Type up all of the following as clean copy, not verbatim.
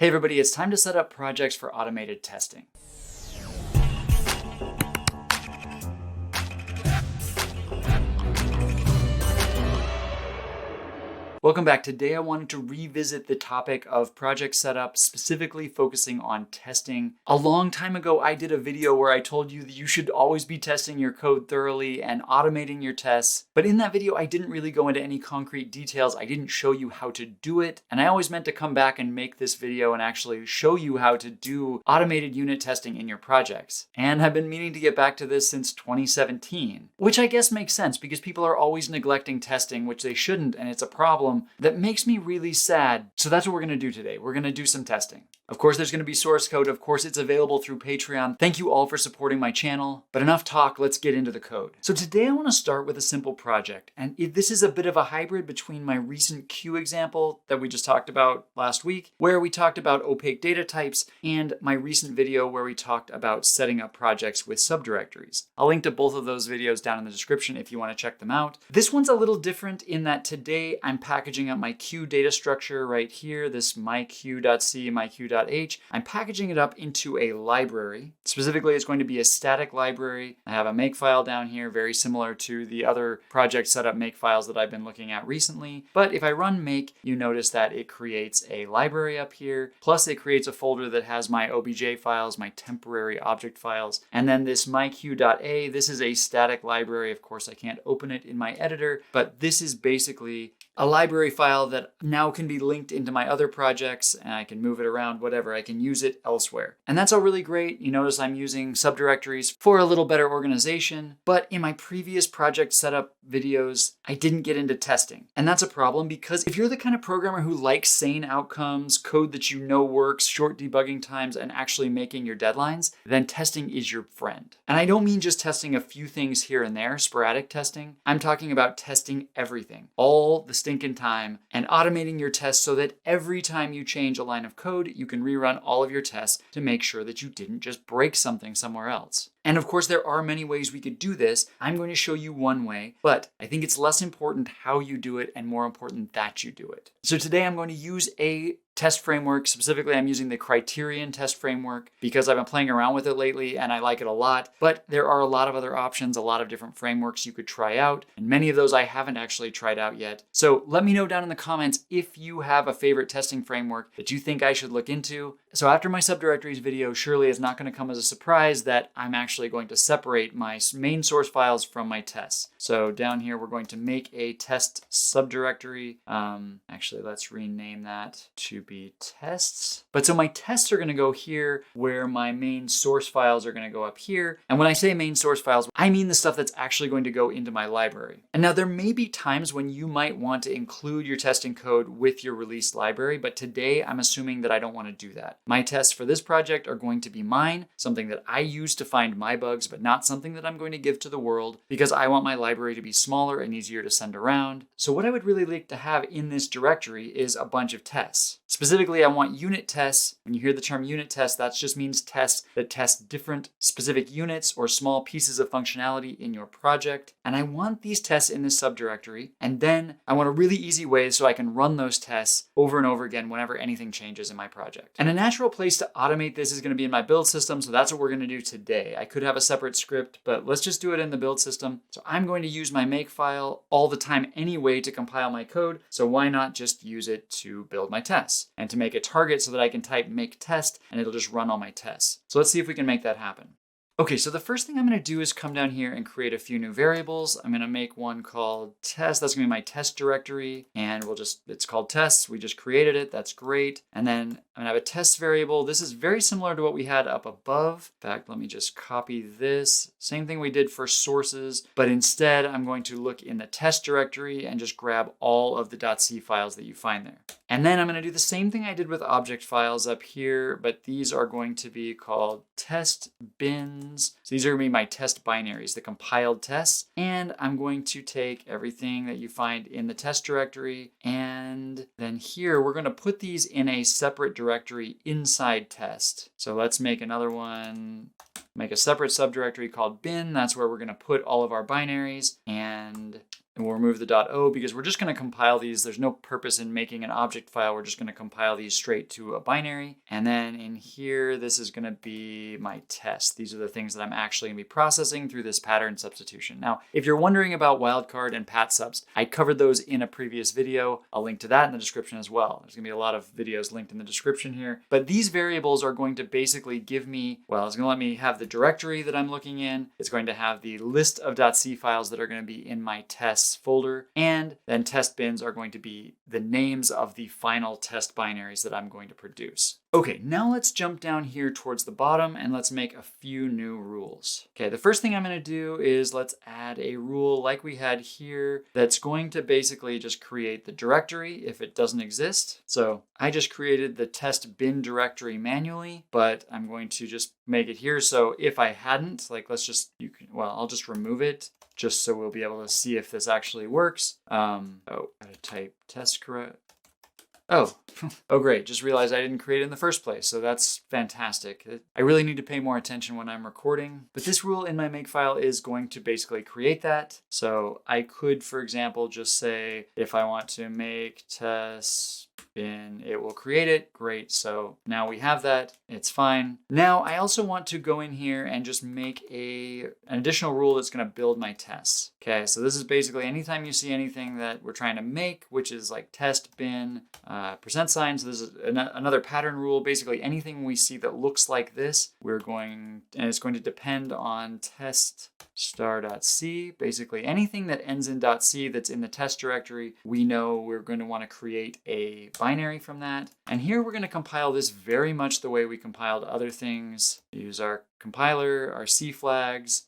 Hey everybody, it's time to set up projects for automated testing. Welcome back. Today I wanted to revisit the topic of project setup, specifically focusing on testing. A long time ago, I did a video where I told you that you should always be testing your code thoroughly and automating your tests. But in that video, I didn't really go into any concrete details. I didn't show you how to do it. And I always meant to come back and make this video and actually show you how to do automated unit testing in your projects. And I've been meaning to get back to this since 2017, which I guess makes sense because people are always neglecting testing, which they shouldn't, and it's a problem that makes me really sad. So that's what we're going to do today. We're going to do some testing. Of course, there's going to be source code. Of course, it's available through Patreon. Thank you all for supporting my channel. But enough talk, let's get into the code. So today I want to start with a simple project. And this is a bit of a hybrid between my recent queue example that we just talked about last week, where we talked about opaque data types, and my recent video where we talked about setting up projects with subdirectories. I'll link to both of those videos down in the description if you want to check them out. This one's a little different in that today I'm packaging up my queue data structure right here, this myqueue.c, myqueue.h. I'm packaging it up into a library. Specifically, it's going to be a static library. I have a makefile down here, very similar to the other project setup makefiles that I've been looking at recently. But if I run make, you notice that it creates a library up here. Plus, it creates a folder that has my obj files, my temporary object files. And then this myqueue.a, this is a static library. Of course, I can't open it in my editor, but this is basically a library file that now can be linked into my other projects, and I can move it around, whatever. I can use it elsewhere. And that's all really great. You notice I'm using subdirectories for a little better organization, but in my previous project setup videos, I didn't get into testing. And that's a problem because if you're the kind of programmer who likes sane outcomes, code that you know works, short debugging times, and actually making your deadlines, then testing is your friend. And I don't mean just testing a few things here and there, sporadic testing. I'm talking about testing everything, all the stinking time, and automating your tests so that every time you change a line of code, you can rerun all of your tests to make sure that you didn't just break something somewhere else. And of course, there are many ways we could do this. I'm going to show you one way, but I think it's less important how you do it and more important that you do it. So today I'm going to use a test framework. Specifically, I'm using the Criterion test framework because I've been playing around with it lately and I like it a lot. But there are a lot of other options, a lot of different frameworks you could try out. And many of those I haven't actually tried out yet. So let me know down in the comments if you have a favorite testing framework that you think I should look into. So after my subdirectories video, surely it's not going to come as a surprise that I'm actually going to separate my main source files from my tests. So down here, we're going to make a test subdirectory. Actually, let's rename that to be tests. But so my tests are going to go here where my main source files are going to go up here. And when I say main source files, I mean the stuff that's actually going to go into my library. And now there may be times when you might want to include your testing code with your released library, but today I'm assuming that I don't want to do that. My tests for this project are going to be mine, something that I use to find my bugs, but not something that I'm going to give to the world because I want my library to be smaller and easier to send around. So what I would really like to have in this directory is a bunch of tests. Specifically, I want unit tests. When you hear the term unit test, that just means tests that test different specific units or small pieces of functionality in your project. And I want these tests in this subdirectory. And then I want a really easy way so I can run those tests over and over again whenever anything changes in my project. And a natural place to automate this is going to be in my build system. So that's what we're going to do today. I could have a separate script, but let's just do it in the build system. So I'm going to use my makefile all the time anyway to compile my code. So why not just use it to build my tests? And to make a target so that I can type make test and it'll just run all my tests. So let's see if we can make that happen. Okay, so the first thing I'm going to do is come down here and create a few new variables. I'm going to make one called test. That's going to be my test directory. And it's called tests. We just created it. That's great. And then I'm going to have a test variable. This is very similar to what we had up above. In fact, let me just copy this. Same thing we did for sources, but instead I'm going to look in the test directory and just grab all of the .c files that you find there. And then I'm going to do the same thing I did with object files up here, but these are going to be called test bins. So these are going to be my test binaries, the compiled tests. And I'm going to take everything that you find in the test directory. And then here, we're going to put these in a separate directory inside test. So let's make another one. Make a separate subdirectory called bin. That's where we're going to put all of our binaries. And And we'll remove the .o because we're just going to compile these. There's no purpose in making an object file. We're just going to compile these straight to a binary. And then in here, this is going to be my test. These are the things that I'm actually going to be processing through this pattern substitution. Now, if you're wondering about wildcard and patsubst, I covered those in a previous video. I'll link to that in the description as well. There's going to be a lot of videos linked in the description here. But these variables are going to basically give me, well, it's going to let me have the directory that I'm looking in. It's going to have the list of .c files that are going to be in my tests folder, and then test bins are going to be the names of the final test binaries that I'm going to produce. Okay, now let's jump down here towards the bottom and let's make a few new rules. Okay, the first thing I'm going to do is let's add a rule like we had here that's going to basically just create the directory if it doesn't exist. So I just created the test bin directory manually, but I'm going to just make it here. So if I hadn't, like I'll just remove it just so we'll be able to see if this actually works. Gotta type test correct. Oh, great. Just realized I didn't create it in the first place. So that's fantastic. I really need to pay more attention when I'm recording. But this rule in my makefile is going to basically create that. So I could, for example, just say if I want to make test bin, it will create it. Great. So now we have that. It's fine. Now I also want to go in here and just make an additional rule that's going to build my tests. Okay. So this is basically anytime you see anything that we're trying to make, which is like test bin, %. So this is another pattern rule. Basically anything we see that looks like this, and it's going to depend on test star.c. Basically anything that ends in .c that's in the test directory, we know we're going to want to create a binary from that. And here we're going to compile this very much the way we compiled other things. Use our compiler, our C flags.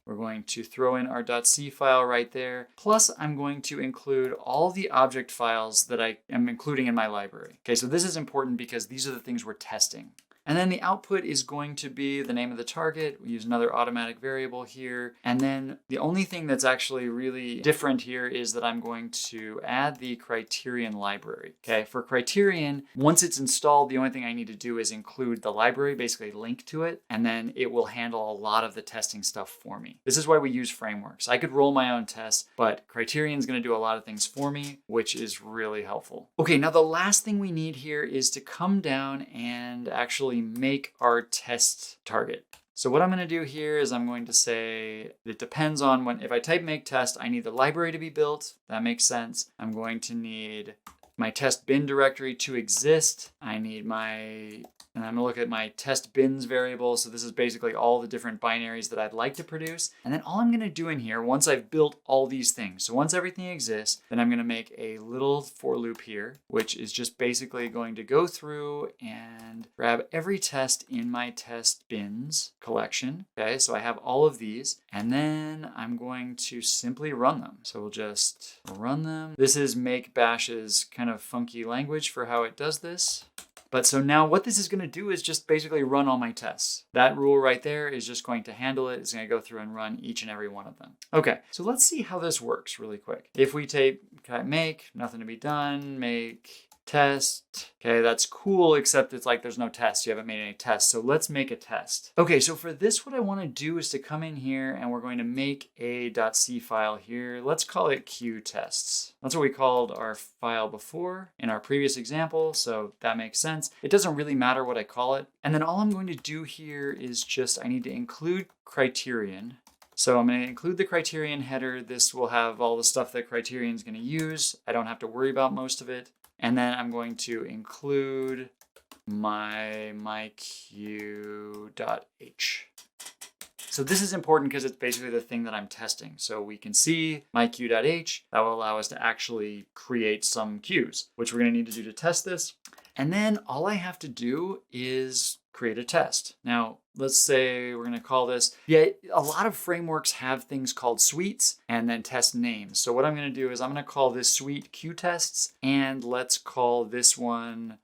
We're going to throw in our .c file right there. Plus, I'm going to include all the object files that I am including in my library. Okay, so this is important because these are the things we're testing. And then the output is going to be the name of the target. We use another automatic variable here. And then the only thing that's actually really different here is that I'm going to add the criterion library. Okay, for criterion, once it's installed, the only thing I need to do is include the library, basically link to it, and then it will handle a lot of the testing stuff for me. This is why we use frameworks. I could roll my own tests, but criterion is going to do a lot of things for me, which is really helpful. Okay, now the last thing we need here is to come down and actually make our test target. So what I'm going to do here is I'm going to say it depends on if I type make test, I need the library to be built. That makes sense. I'm going to need my test bin directory to exist. And I'm gonna look at my test bins variable. So this is basically all the different binaries that I'd like to produce. And then all I'm gonna do in here, once I've built all these things, so once everything exists, then I'm gonna make a little for loop here, which is just basically going to go through and grab every test in my test bins collection. Okay, so I have all of these, and then I'm going to simply run them. So we'll just run them. This is make bash's kind of funky language for how it does this. But so now what this is going to do is just basically run all my tests. That rule right there is just going to handle it. It's going to go through and run each and every one of them. Okay, so let's see how this works really quick. If we type make, nothing to be done, make test. Okay, that's cool, except it's like there's no test. You haven't made any tests. So let's make a test. Okay, so for this, what I want to do is to come in here and we're going to make a .c file here. Let's call it qtests. That's what we called our file before in our previous example. So that makes sense. It doesn't really matter what I call it. And then all I'm going to do here is just, I need to include criterion. So I'm going to include the criterion header. This will have all the stuff that criterion is going to use. I don't have to worry about most of it. And then I'm going to include my myq.h. So this is important because it's basically the thing that I'm testing. So we can see myq.h. That will allow us to actually create some queues, which we're going to need to do to test this. And then all I have to do is create a test. Now, let's say we're going to call this, a lot of frameworks have things called suites and then test names. So what I'm going to do is I'm going to call this suite qtests, and let's call this one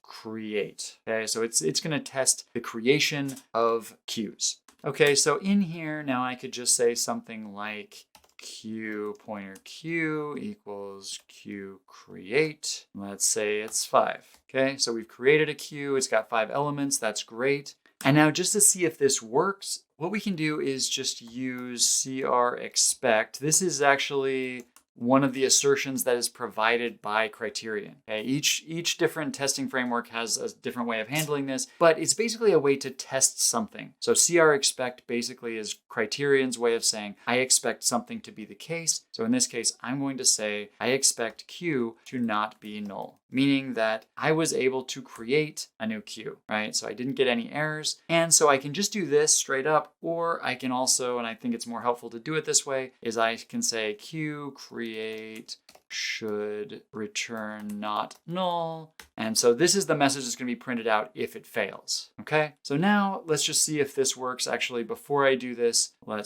create. Okay, so it's going to test the creation of queues. Okay, so in here now I could just say something like q pointer q equals q create. Let's say it's 5. Okay, so we've created a queue. It's got 5 elements. That's great. And now just to see if this works, what we can do is just use CR expect. This is actually one of the assertions that is provided by Criterion. Okay? Each different testing framework has a different way of handling this, but it's basically a way to test something. So CR expect basically is Criterion's way of saying, I expect something to be the case. So in this case, I'm going to say, I expect Q to not be null, meaning that I was able to create a new Q, right? So I didn't get any errors. And so I can just do this straight up, or I can also, and I think it's more helpful to do it this way, is I can say Q create should return not null. And so this is the message that's going to be printed out if it fails. Okay, so now let's just see if this works. Actually, before I do this, well,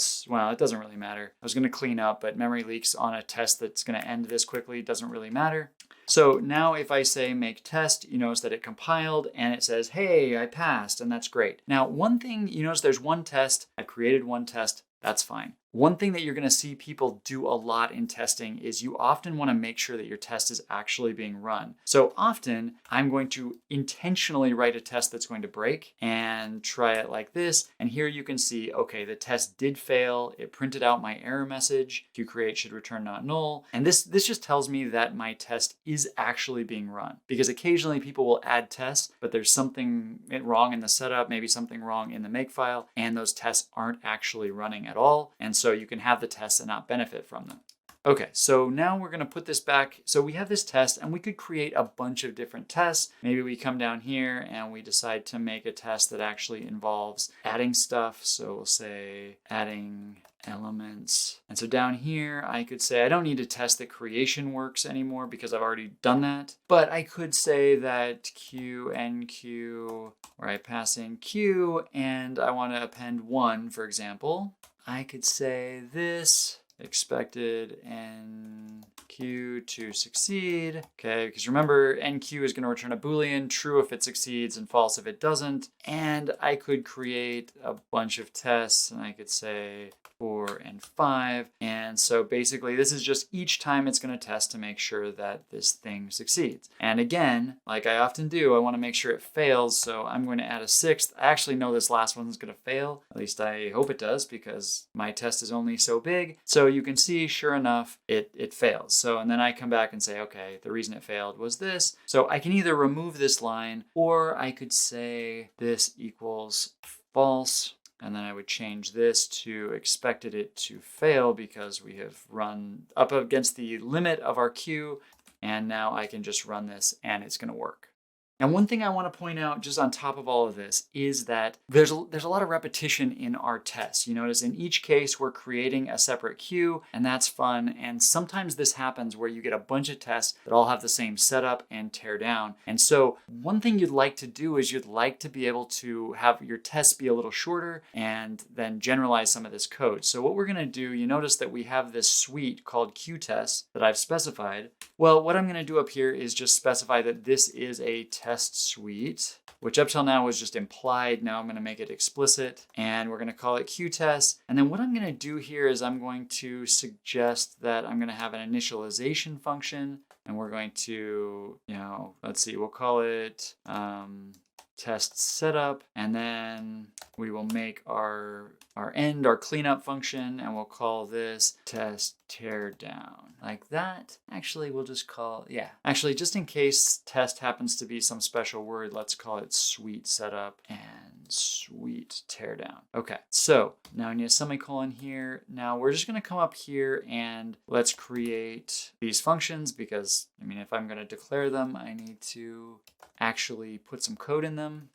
it doesn't really matter. I was going to clean up, but memory leaks on a test that's going to end this quickly doesn't really matter. So now if I say make test, you notice that it compiled and it says, hey, I passed, and that's great. Now, one thing, you notice there's one test, I created one test, that's fine. One thing that you're going to see people do a lot in testing is you often want to make sure that your test is actually being run. So often I'm going to intentionally write a test that's going to break and try it like this. And here you can see, okay, the test did fail. It printed out my error message. QCreate should return not null. And this just tells me that my test is actually being run, because occasionally people will add tests, but there's something wrong in the setup, maybe something wrong in the makefile, and those tests aren't actually running at all. And so you can have the tests and not benefit from them. Okay, so now we're going to put this back. So we have this test and we could create a bunch of different tests. Maybe we come down here and we decide to make a test that actually involves adding stuff. So we'll say adding elements. And so down here, I could say I don't need to test that creation works anymore because I've already done that. But I could say that Q, NQ, where I pass in Q and I want to append 1, for example. I could say this expected NQ to succeed. Okay, because remember, NQ is going to return a Boolean, true if it succeeds and false if it doesn't. And I could create a bunch of tests and I could say 4 and 5. And so basically this is just each time it's going to test to make sure that this thing succeeds. And again, like I often do, I want to make sure it fails. So I'm going to add a 6th. I actually know this last one's going to fail. At least I hope it does, because my test is only so big. So you can see, sure enough, it fails. So, and then I come back and say, okay, the reason it failed was this. So I can either remove this line, or I could say this equals false. And then I would change this to expected it to fail because we have run up against the limit of our queue. And now I can just run this and it's going to work. And one thing I want to point out just on top of all of this is that there's a lot of repetition in our tests. You notice in each case, we're creating a separate queue, and that's fun. And sometimes this happens where you get a bunch of tests that all have the same setup and tear down. And so one thing you'd like to do is you'd like to be able to have your tests be a little shorter and then generalize some of this code. So what we're going to do, you notice that we have this suite called QTest that I've specified. Well, what I'm going to do up here is just specify that this is a test suite, which up till now was just implied. Now I'm going to make it explicit, and we're going to call it QTest. And then what I'm going to do here is I'm going to suggest that I'm going to have an initialization function, and we're going to, let's see, we'll call it test setup, and then we will make our end, our cleanup function, and we'll call this test teardown, like that. Actually, we'll just call, actually, just in case test happens to be some special word, let's call it suite setup and suite teardown. Okay, so now I need a semicolon here. Now we're just going to come up here and let's create these functions, because if I'm going to declare them, I need to actually put some code in them,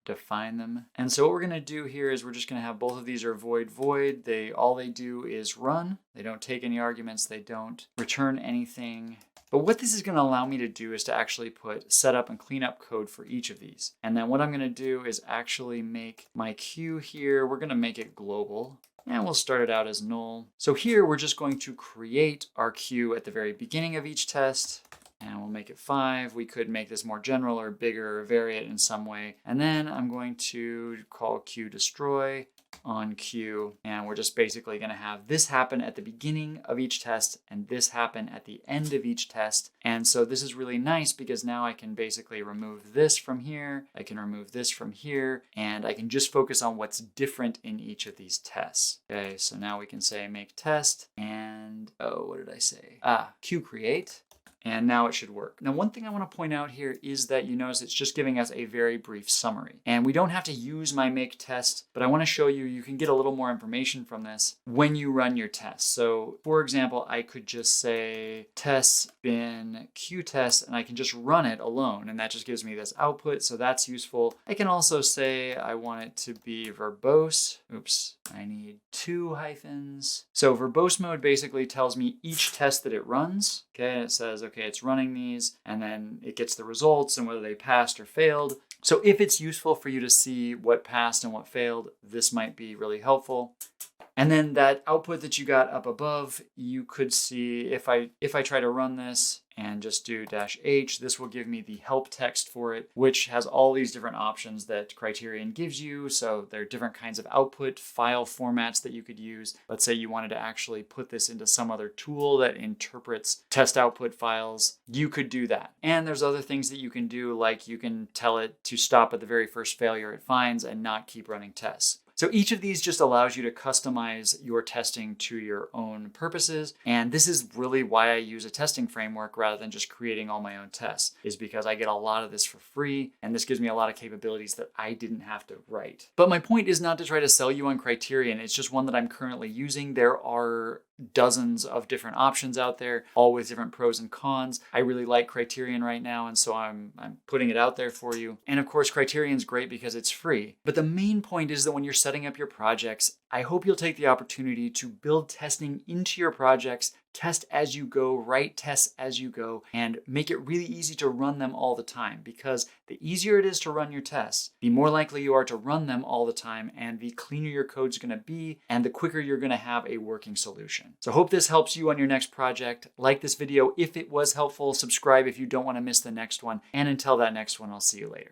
define them. And so what we're going to do here is we're just going to have both of these are void. All they do is run. They don't take any arguments. They don't return anything. But what this is going to allow me to do is to actually put setup and cleanup code for each of these. And then what I'm going to do is actually make my queue here. We're going to make it global. And we'll start it out as null. So here we're just going to create our queue at the very beginning of each test. And we'll make it 5. We could make this more general or bigger or vary it in some way. And then I'm going to call queue destroy. on cue, and we're just basically going to have this happen at the beginning of each test and this happen at the end of each test. And so this is really nice because now I can basically remove this from here, I can remove this from here, and I can just focus on what's different in each of these tests. Okay, so now we can say make test and, oh, what did I say? Cue create. And now it should work. Now, one thing I want to point out here is that you notice it's just giving us a very brief summary. And we don't have to use my make test, but I want to show you, you can get a little more information from this when you run your test. So for example, I could just say test bin Q test, and I can just run it alone. And that just gives me this output. So that's useful. I can also say I want it to be verbose. Oops, I need 2 hyphens. So verbose mode basically tells me each test that it runs. Okay, it says, okay, it's running these, and then it gets the results and whether they passed or failed. So if it's useful for you to see what passed and what failed, this might be really helpful. And then that output that you got up above, you could see if I try to run this and just do -H, this will give me the help text for it, which has all these different options that Criterion gives you. So there are different kinds of output file formats that you could use. Let's say you wanted to actually put this into some other tool that interprets test output files. You could do that. And there's other things that you can do, like you can tell it to stop at the very first failure it finds and not keep running tests. So each of these just allows you to customize your testing to your own purposes. And this is really why I use a testing framework rather than just creating all my own tests, is because I get a lot of this for free. And this gives me a lot of capabilities that I didn't have to write. But my point is not to try to sell you on Criterion. It's just one that I'm currently using. There are dozens of different options out there, all with different pros and cons. I really like Criterion right now, and so I'm putting it out there for you. And of course, Criterion's great because it's free. But the main point is that when you're setting up your projects, I hope you'll take the opportunity to build testing into your projects, test as you go, write tests as you go, and make it really easy to run them all the time. Because the easier it is to run your tests, the more likely you are to run them all the time, and the cleaner your code's going to be, and the quicker you're going to have a working solution. So I hope this helps you on your next project. Like this video if it was helpful, subscribe if you don't want to miss the next one, and until that next one, I'll see you later.